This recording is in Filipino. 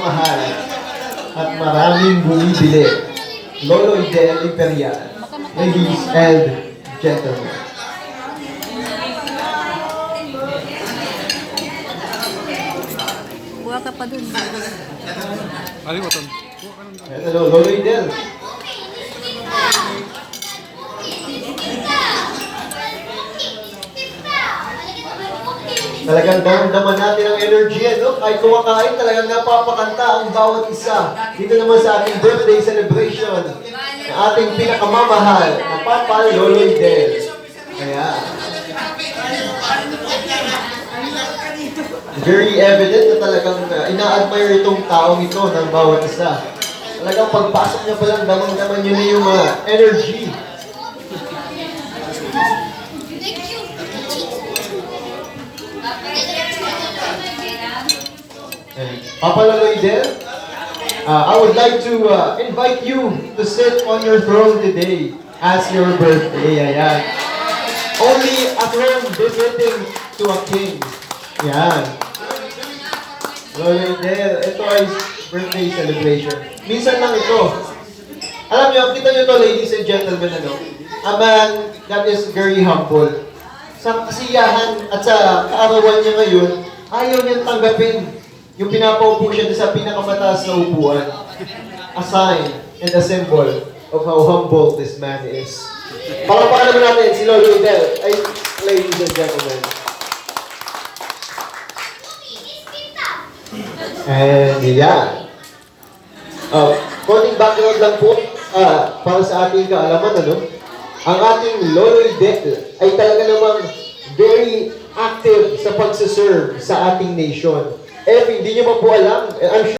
nagmamahal at maraming bumibili. Lolo Idel Imperial. Ladies and gentlemen. Buha ka pa dun. Ali mo, Ton. Hello, Lolo Idel. Talagang damdaman natin ang energy, no? Kahit kumakain, talagang napapakanta ang bawat isa. Dito naman sa ating birthday celebration, ng ating pinakamamahal na Papa Lolo Idel. Kaya, very evident na talagang ina-admire itong taong ito ng bawat isa. Talagang pagpasok niya pa lang, damang-daman yun na yung energy. Papa Lolo Idel, I would like to invite you to sit on your throne today as your birthday. Ayan. Only a throne befitting to a king. Ayan. Lolo Idel, ito ay birthday celebration. Minsan lang ito. Alam niyo, kita niyo to, ladies and gentlemen, ano? A man that is very humble. Sa kasiyahan at sa kaarawan niya ngayon, ayaw niyang tanggapin yung pinapaupo siya sa pinakamataas na upuan. A sign and a symbol of how humble this man is. Palakpakan naman natin si Lolo Idel. Ay, ladies and gentlemen. And yeah. Konting background lang po para sa ating kaalaman, ano? Ang ating Lolo Idel ay talaga namang very active sa pagsaserve sa ating nation. Hindi niyo pa po alam, I'm sure